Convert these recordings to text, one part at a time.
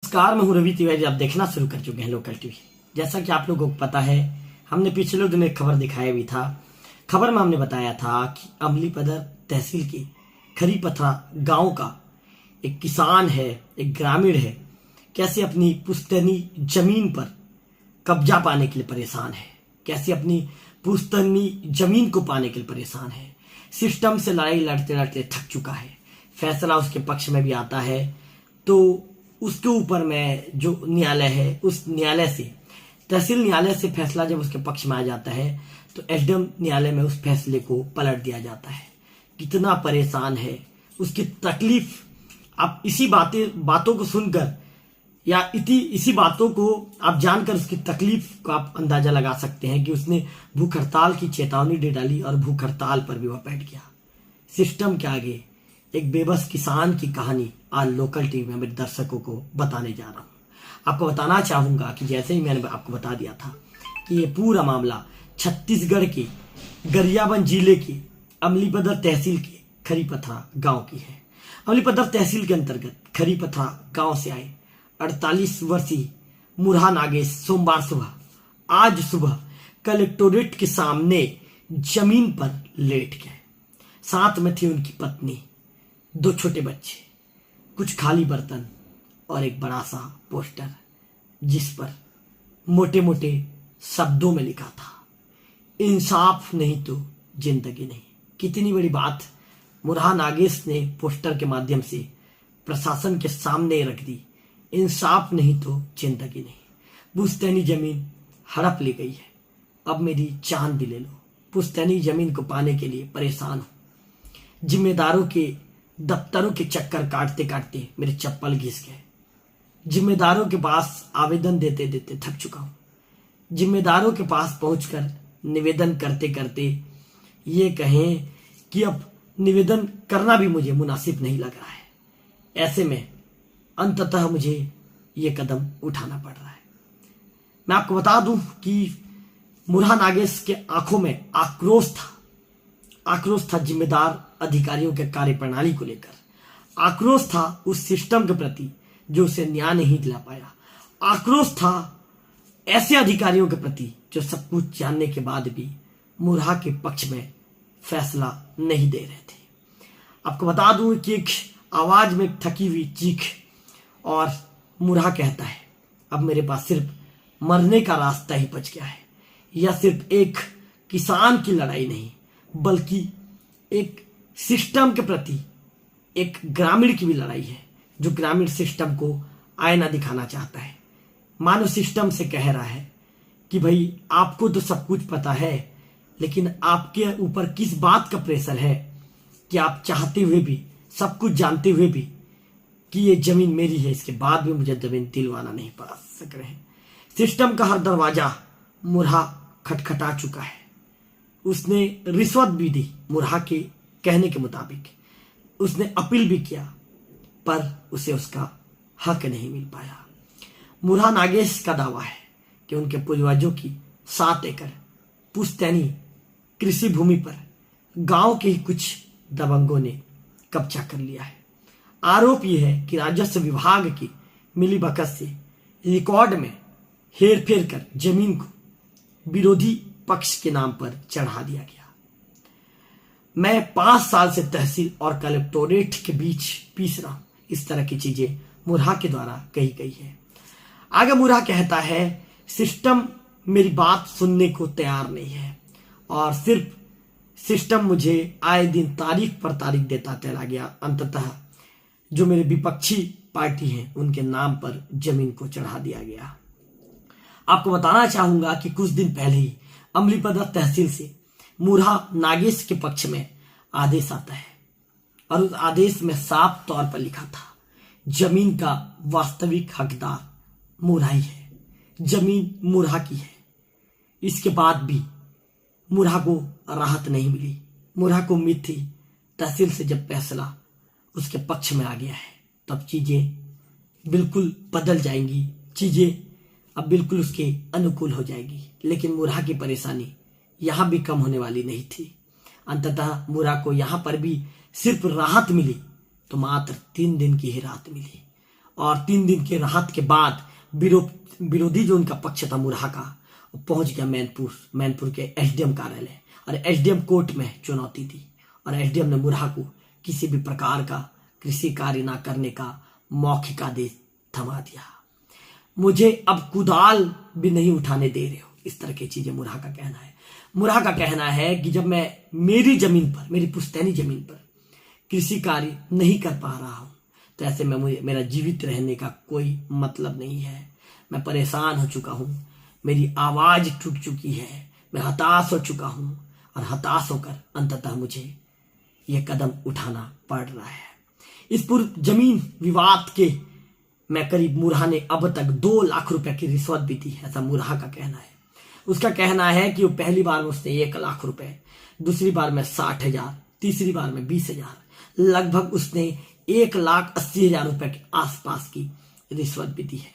नमस्कार, मैं हूं रवि तिवारी। आप देखना शुरू कर चुके हैं लोकल टीवी। जैसा कि आप लोगों को पता है, हमने पिछले दिन एक खबर दिखाया भी था। खबर में हमने बताया था कि अमलीपदर तहसील के खरीपथरा गांव का एक किसान है, एक ग्रामीण है, कैसे अपनी पुश्तैनी जमीन पर कब्जा पाने के लिए परेशान है, कैसे अपनी पुश्तैनी जमीन को पाने के लिए परेशान है। सिस्टम से लड़ाई लड़ते लड़ते थक चुका है। फैसला उसके पक्ष में भी आता है तो उसके ऊपर में जो न्यायालय है, उस न्यायालय से, तहसील न्यायालय से फैसला जब उसके पक्ष में आ जाता है तो एसडीएम न्यायालय में उस फैसले को पलट दिया जाता है। कितना परेशान है, उसकी तकलीफ आप इसी बातों को सुनकर या इसी बातों को आप जानकर उसकी तकलीफ का आप अंदाजा लगा सकते हैं कि उसने भूख हड़ताल की चेतावनी दे डाली और भूख हड़ताल पर भी वह बैठ गया। सिस्टम के आगे एक बेबस किसान की कहानी आज लोकल टीवी में मेरे दर्शकों को बताने जा रहा हूं। आपको बताना चाहूंगा कि जैसे ही मैंने आपको बता दिया था कि ये पूरा मामला छत्तीसगढ़ के गरियाबंद जिले के अमलीपदर तहसील के खरीपथरा गांव की है। अमलीपदर तहसील के अंतर्गत खरीपथरा गांव से आए 48 वर्षीय मुरहा नागेश सोमवार आज सुबह कलेक्टोरेट के सामने जमीन पर लेट गए। साथ में थी उनकी पत्नी, 2 छोटे बच्चे, कुछ खाली बर्तन और एक बड़ा सा पोस्टर जिस पर मोटे मोटे शब्दों में लिखा था, इंसाफ नहीं तो जिंदगी नहीं। कितनी बड़ी बात मुरहा नागेश ने पोस्टर के माध्यम से प्रशासन के सामने रख दी। इंसाफ नहीं तो जिंदगी नहीं। पुश्तैनी जमीन हड़प ली गई है, अब मेरी जान भी ले लो। पुश्तैनी जमीन को पाने के लिए परेशान हूं। जिम्मेदारों के दफ्तरों के चक्कर काटते काटते मेरे चप्पल घिस गए। जिम्मेदारों के पास आवेदन देते देते थक चुका हूं। जिम्मेदारों के पास पहुंचकर निवेदन करते करते ये कहें कि अब निवेदन करना भी मुझे मुनासिब नहीं लग रहा है। ऐसे में अंततः मुझे ये कदम उठाना पड़ रहा है। मैं आपको बता दूं कि मुरहा नागेश के आंखों में आक्रोश था जिम्मेदार अधिकारियों के कार्यप्रणाली को लेकर। आक्रोश था उस सिस्टम के प्रति जो उसे न्याय नहीं दिला पाया। आक्रोश था ऐसे अधिकारियों के प्रति जो सब कुछ जानने के बाद भी मुरहा के पक्ष में फैसला नहीं दे रहे थे। आपको बता दूं कि एक आवाज में थकी हुई चीख, और मुरहा कहता है, अब मेरे पास सिर्फ मरने का रास्ता ही बच गया है। यह सिर्फ एक किसान की लड़ाई नहीं, बल्कि एक सिस्टम के प्रति एक ग्रामीण की भी लड़ाई है, जो ग्रामीण सिस्टम को आईना दिखाना चाहता है। मानो सिस्टम से कह रहा है कि भाई आपको तो सब कुछ पता है, लेकिन आपके ऊपर किस बात का प्रेशर है कि आप चाहते हुए भी, सब कुछ जानते हुए भी कि ये जमीन मेरी है, इसके बाद भी मुझे जमीन दिलवाना नहीं पा सक रहे हैं। सिस्टम का हर दरवाजा मुरहा खटखटा चुका है। उसने रिश्वत भी दी, मुरहा के कहने के मुताबिक उसने अपील भी किया, पर उसे उसका हक नहीं मिल पाया। मुरहा नागेश का दावा है कि उनके पूर्वजों की 7 एकड़ पुश्तैनी कृषि भूमि पर गांव के ही कुछ दबंगों ने कब्जा कर लिया है। आरोप यह है कि राजस्व विभाग की मिलीभगत से रिकॉर्ड में हेरफेर कर जमीन को विरोधी पक्ष के नाम पर चढ़ा दिया गया। मैं 5 साल से तहसील और कलेक्टोरेट के बीच पीस रहा हूं। इस तरह की चीजें मुरहा के द्वारा कही गई है। आगे मुरहा कहता है, सिस्टम मेरी बात सुनने को तैयार नहीं है और सिर्फ सिस्टम मुझे आए दिन तारीख पर तारीख देता चला गया। अंततः जो मेरे विपक्षी पार्टी हैं उनके नाम पर जमीन को चढ़ा दिया गया। आपको बताना चाहूंगा कि कुछ दिन पहले ही अमलीपदर तहसील से मुरहा नागेश के पक्ष में आदेश आता है और उस आदेश में साफ तौर पर लिखा था, जमीन का वास्तविक हकदार मुरहा ही है, जमीन मुरहा की है। इसके बाद भी मुरहा को राहत नहीं मिली। मुरहा को उम्मीद थी तहसील से जब फैसला उसके पक्ष में आ गया है तब चीजें बिल्कुल बदल जाएंगी, चीजें अब बिल्कुल उसके अनुकूल हो जाएगी। लेकिन मुरहा की परेशानी यहां भी कम होने वाली नहीं थी। अंततः मुरहा को यहां पर भी सिर्फ राहत मिली तो मात्र 3 दिन की ही राहत मिली और 3 दिन के राहत के बाद विरोधी जो उनका पक्ष था मुरहा का, वो पहुंच गया मैनपुर के एसडीएम कार्यालय, और एसडीएम कोर्ट में चुनौती दी, और एसडीएम ने मुरहा को किसी भी प्रकार का कृषि कार्य ना करने का मौखिक आदेश थमा दिया। मुझे अब कुदाल भी नहीं उठाने दे रहे हो, इस तरह की चीजें मुरहा का कहना है। मुरहा का कहना है कि जब मैं मेरी जमीन पर, मेरी पुश्तैनी जमीन पर कृषि कार्य नहीं कर पा रहा हूं, तो ऐसे में मेरा जीवित रहने का कोई मतलब नहीं है। मैं परेशान हो चुका हूं, मेरी आवाज टूट चुकी है, मैं हताश हो चुका हूं, और हताश होकर अंततः मुझे यह कदम उठाना पड़ रहा है। इस पूरे जमीन विवाद के में करीब मुरहा ने अब तक 2 लाख रुपए की रिश्वत भी दी, ऐसा मुरहा का कहना है। उसका कहना है कि वो पहली बार में उसने 1 लाख रुपए, दूसरी बार में 60,000, तीसरी बार में 20,000, लगभग उसने 1,80,000 रुपए के आसपास की रिश्वत भी दी है।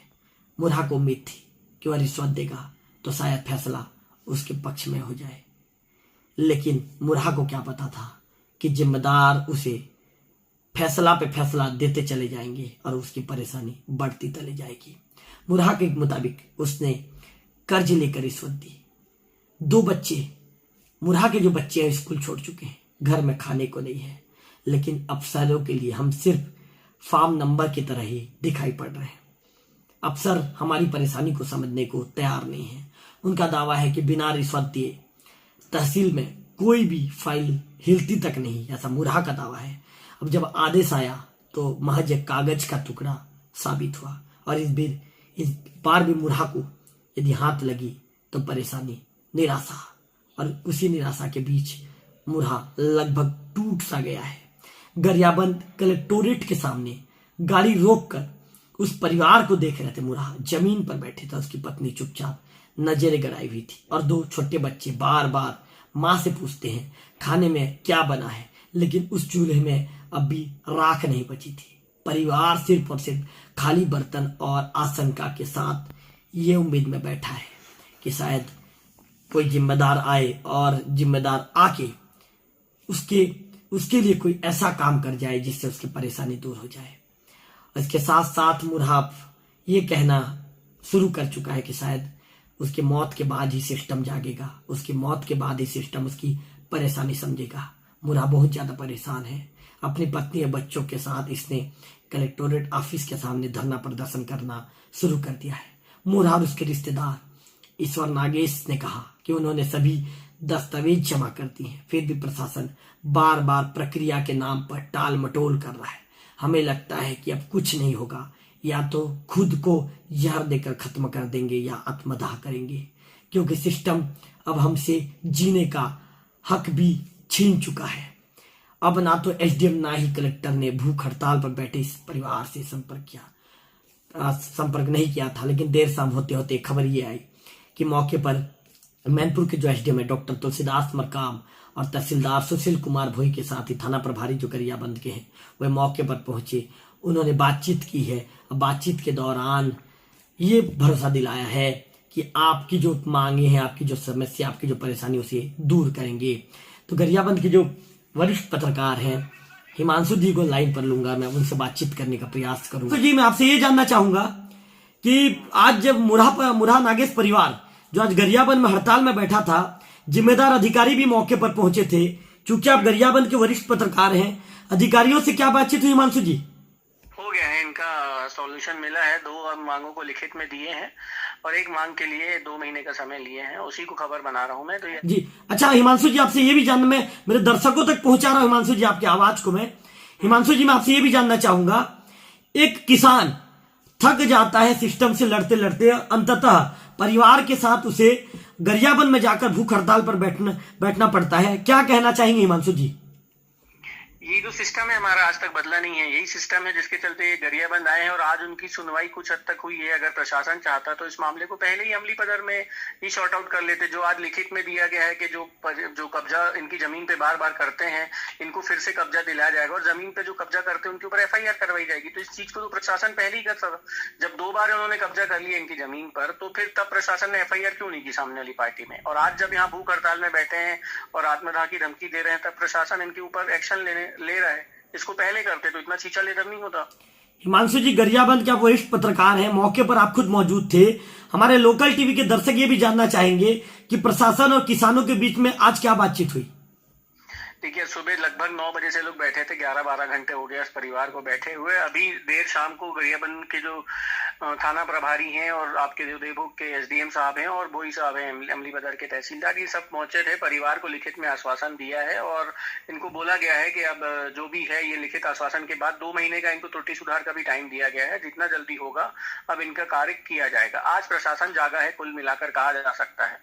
मुरहा को उम्मीद थी कि वह रिश्वत देगा तो शायद फैसला उसके पक्ष में हो जाए, लेकिन मुरहा को क्या पता था कि जिम्मेदार उसे फैसला पे फैसला देते चले जाएंगे और उसकी परेशानी बढ़ती चली जाएगी। मुरहा के मुताबिक उसने कर्ज लेकर रिश्वत दी। 2 बच्चे, मुरहा के जो बच्चे हैं स्कूल छोड़ चुके हैं, घर में खाने को नहीं है, लेकिन अफसरों के लिए हम सिर्फ फार्म नंबर की तरह ही दिखाई पड़ रहे हैं। अफसर हमारी परेशानी को समझने को तैयार नहीं है। उनका दावा है कि बिना रिश्वत दिए तहसील में कोई भी फाइल हिलती तक नहीं, ऐसा मुरहा का दावा है। अब जब आदेश आया तो महज एक कागज का टुकड़ा साबित हुआ, और इस बार भी मुरहा को यदि हाथ लगी तो परेशानी, निराशा, और उसी निराशा के बीच मुरहा लगभग टूट सा गया है। गरियाबंद कलेक्टोरेट के सामने गाड़ी रोककर उस परिवार को देख रहे थे। मुरहा जमीन पर बैठे था, उसकी पत्नी चुपचाप नजरें गड़ाई हुई थी, और 2 छोटे बच्चे बार बार मां से पूछते हैं खाने में क्या बना है, लेकिन उस चूल्हे में अब भी राख नहीं बची थी। परिवार सिर्फ और सिर्फ खाली बर्तन और आशंका के साथ ये उम्मीद में बैठा है कि शायद कोई जिम्मेदार आए और जिम्मेदार आके उसके लिए कोई ऐसा काम कर जाए जिससे उसकी परेशानी दूर हो जाए। इसके साथ साथ मुरहा ये कहना शुरू कर चुका है कि शायद उसकी मौत के बाद ही सिस्टम जागेगा, उसकी मौत के बाद ही सिस्टम उसकी परेशानी समझेगा। मुरहा बहुत ज्यादा परेशान है। अपनी पत्नी और बच्चों के साथ इसने कलेक्टोरेट ऑफिस के सामने धरना प्रदर्शन करना शुरू कर दिया है। मुरहा और उसके रिश्तेदार ईश्वर नागेश ने कहा कि उन्होंने सभी दस्तावेज जमा कर दिए हैं, फिर भी प्रशासन बार बार प्रक्रिया के नाम पर टाल मटोल कर रहा है। हमें लगता है कि अब कुछ नहीं होगा, या तो खुद को जहर देकर खत्म कर देंगे या आत्मदाह करेंगे, क्योंकि सिस्टम अब हमसे जीने का हक भी छीन चुका है। अब ना तो एसडीएम ना ही कलेक्टर ने भूख हड़ताल पर बैठे इस परिवार से संपर्क नहीं किया था, लेकिन देर शाम होते होते खबर ये आई कि मौके पर मैनपुर के जो एसडीएम है डॉक्टर तुलसीदास मरकाम और तहसीलदार सुशील कुमार भोई के साथ ही थाना प्रभारी जो गरियाबंद के हैं वह मौके पर पहुंचे। उन्होंने बातचीत की है। बातचीत के दौरान ये भरोसा दिलाया है कि आपकी जो मांगे हैं, आपकी जो समस्या, आपकी जो परेशानी, उसे दूर करेंगे। तो गरियाबंद के जो वरिष्ठ पत्रकार हैं हिमांशु जी को लाइन पर लूंगा, मैं उनसे बातचीत करने का प्रयास करूंगा। तो जी मैं आपसे ये जानना चाहूंगा कि आज जब मुरहा नागेश परिवार जो आज गरियाबंद में हड़ताल में बैठा था, जिम्मेदार अधिकारी भी मौके पर पहुंचे थे, चूंकि आप गरियाबंद के वरिष्ठ पत्रकार हैं, अधिकारियों से क्या बातचीत हुई हिमांशु जी? हो गया है, इनका सॉल्यूशन मिला है। 2 मांगों को लिखित में दिए हैं और एक मांग के लिए 2 महीने का समय लिए हैं, उसी को खबर बना रहा हूं मैं। तो ये जी अच्छा हिमांशु जी, आपसे ये भी जानना, मैं मेरे दर्शकों तक पहुंचा रहा हूं हिमांशु जी आपकी आवाज को। मैं हिमांशु जी मैं आपसे ये भी जानना चाहूंगा, एक किसान थक जाता है सिस्टम से लड़ते लड़ते, अंततः परिवार के साथ उसे गरियाबंद में जाकर भूख हड़ताल पर बैठना पड़ता है, क्या कहना चाहेंगे हिमांशु जी? ये जो सिस्टम है हमारा आज तक बदला नहीं है, यही सिस्टम है जिसके चलते ये गरियाबंद आए हैं और आज उनकी सुनवाई कुछ हद तक हुई है। अगर प्रशासन चाहता तो इस मामले को पहले ही अमली पदर में ही शॉर्ट आउट कर लेते। जो आज लिखित में दिया गया है कि जो कब्जा इनकी जमीन पे बार बार करते हैं, इनको फिर से कब्जा दिलाया जाएगा और जमीन पे जो कब्जा करते हैं उनके ऊपर FIR करवाई जाएगी। तो इस चीज को तो प्रशासन पहले ही कर सकता। जब 2 बार उन्होंने कब्जा कर लिया इनकी जमीन पर, तो फिर तब प्रशासन ने FIR क्यों नहीं की सामने वाली पार्टी में? और आज जब यहाँ भूख हड़ताल में बैठे हैं और आत्मदाह की धमकी दे रहे हैं, तब प्रशासन इनके ऊपर एक्शन ले रहा है। इसको पहले करते तो इतना छीछा लेदर नहीं होता। हिमांशु जी, गरियाबंद के आप वरिष्ठ पत्रकार हैं, मौके पर आप खुद मौजूद थे। हमारे लोकल टीवी के दर्शक ये भी जानना चाहेंगे कि प्रशासन और किसानों के बीच में आज क्या बातचीत हुई। देखिए, सुबह लगभग 9 बजे से लोग बैठे थे, 11-12 घंटे हो गए इस परिवार को बैठे हुए। अभी देर शाम को गरियाबंद के जो थाना प्रभारी हैं और आपके जो देवभोग के एसडीएम साहब हैं और बोई साहब हैं, अमलीपदर के तहसीलदार, ये सब पहुंचे थे। परिवार को लिखित में आश्वासन दिया है और इनको बोला गया है कि अब जो भी है ये लिखित आश्वासन के बाद 2 महीने का इनको त्रुटि सुधार का भी टाइम दिया गया है। जितना जल्दी होगा अब इनका कार्य किया जाएगा। आज प्रशासन जागा है, कुल मिलाकर कहा जा सकता है।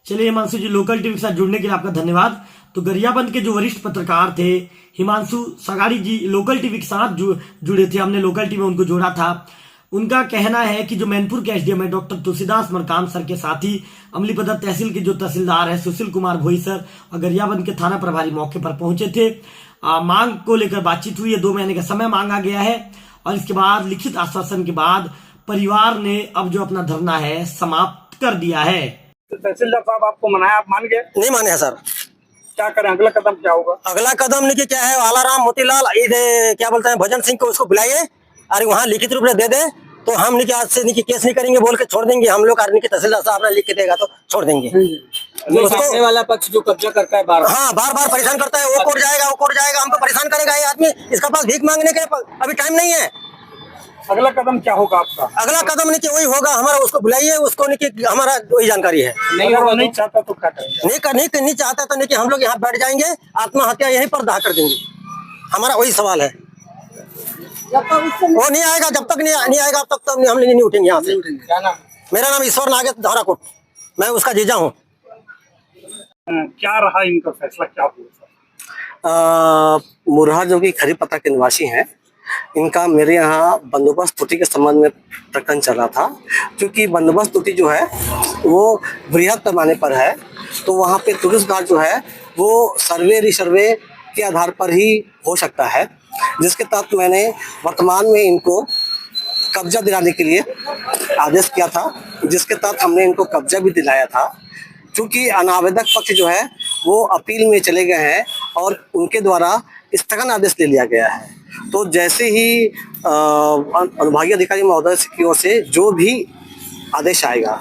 चलिए हिमांशु जी, लोकल टीवी के साथ जुड़ने के लिए आपका धन्यवाद। तो गरियाबंद के जो वरिष्ठ पत्रकार थे हिमांशु सगाड़ी जी, लोकल टीवी के साथ जुड़े थे, हमने लोकल टीवी में उनको जोड़ा था। उनका कहना है कि जो मैनपुर के एसडीएम है डॉक्टर तुलसीदास मरकाम सर के साथ ही अमलीपदर तहसील के जो तहसीलदार है सुशील कुमार भोई सर और गरियाबंद के थाना प्रभारी मौके पर पहुंचे थे। मांग को लेकर बातचीत हुई है, 2 महीने का समय मांगा गया है और इसके बाद लिखित आश्वासन के बाद परिवार ने अब जो अपना धरना है समाप्त कर दिया है। तहसीलदार साहब आपको मनाया, आप मान गए? नहीं माने हैं सर। क्या करें, अगला कदम क्या होगा? अगला कदम नहीं कि क्या है, आलाराम मोतीलाल क्या बोलते हैं भजन सिंह को उसको बुलाइए और वहाँ लिखित रूप में दे दे तो हम नहीं कि आज से नहीं कि केस नहीं करेंगे बोल के छोड़ देंगे। हम लोग आदमी के तहसीलदार साहब ने लिख के देगा तो छोड़ देंगे। जो सामने वाला पक्ष जो कब्जा करता है बार बार परेशान करता है, वो कोर्ट जाएगा हमको परेशान करेगा ये आदमी। इसका पास भीख मांगने के अभी टाइम नहीं है। अगला कदम क्या होगा आपका? अगला कदम नहीं कि वही होगा हमारा, उसको बुलाइए, उसको नहीं कि हमारा वही जानकारी है। नहीं चाहता तो क्या करेंगे? नहीं चाहता तो नहीं कि हम लोग यहाँ बैठ जाएंगे, आत्महत्या यहीं पर दाह कर देंगे। हमारा वही सवाल है। वो नहीं आएगा, जब तक नहीं आएगा तब तक हम नहीं उठेंगे यहाँ से। क्या नाम? मेरा नाम ईश्वर नागेश धाराकोट, मैं उसका जीजा हूँ। क्या रहा इनका फैसला, क्या हुआ? मुरहा जो कि खरी पत्ता के निवासी हैं, इनका मेरे यहाँ बंदोबस्त त्रुटि के संबंध में प्रकरण चल रहा था। क्योंकि बंदोबस्त त्रुटि जो है वो बृहद पैमाने पर है, तो वहाँ पे त्रुटि सुधार जो है वो सर्वे रिसर्वे के आधार पर ही हो सकता है, जिसके तहत मैंने वर्तमान में इनको कब्जा दिलाने के लिए आदेश किया था, जिसके तहत हमने इनको कब्जा भी दिलाया था। क्योंकि अनावेदक पक्ष जो है वो अपील में चले गए हैं और उनके द्वारा स्थगन आदेश ले लिया गया है। तो जैसे ही अनुभागीय अधिकारी महोदय की ओर से जो भी आदेश आएगा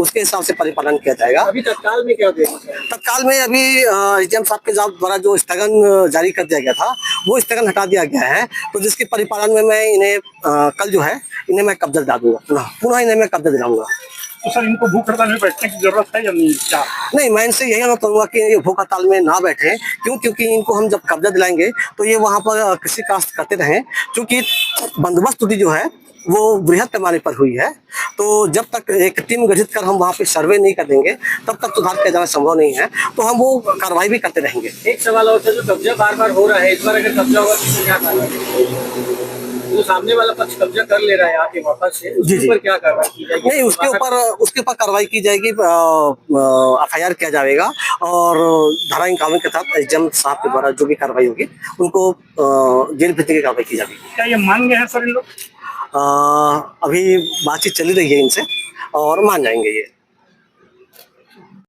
उसके हिसाब से परिपालन किया जाएगा। अभी तत्काल में क्या देगा? तत्काल में अभी एसडीएम साहब के द्वारा जो स्थगन जारी कर दिया गया था वो स्थगन हटा दिया गया है। तो जिसके परिपालन में मैं इन्हें कल जो है इन्हें मैं कब्जा दिला दूंगा, पुनः इन्हें मैं कब्जा दिलाऊंगा। तो सर इनको भूख हड़ताल में बैठने की जरूरत है या नहीं? क्या नहीं, मैं इनसे यही अनुरोध करूंगा कि ये भूख हड़ताल में ना बैठे। क्योंकि इनको हम जब कब्जा दिलाएंगे तो ये वहाँ पर कृषि काश्त करते रहें। क्योंकि बंदोबस्त त्रुटि जो है वो बृहद पैमाने पर हुई है, तो जब तक एक टीम गठित कर हम वहाँ पे सर्वे नहीं कर देंगे तब तक सुधार किया जाना संभव नहीं है। तो हम वो कार्रवाई भी करते रहेंगे। एक सवाल और था, जो कब्जा बार बार हो रहा है, इस बार अगर कब्जा होगा तो क्या कार्रवाई? जो सामने वाला पक्ष कब्जा कर ले रहा है आके वापस से, उसके ऊपर क्या कार्रवाई की जाएगी? नहीं, उसके ऊपर कार्रवाई की जाएगी, एफआईआर किया जाएगा और धारा 51 के तहत एसडीएम साहब के द्वारा जो भी कार्रवाई होगी उनको जेल भेजने की कार्रवाई की जाएगी। क्या ये मान गए हैं सर इन लोग? अभी बातचीत चली रही है इनसे और मान जाएंगे ये।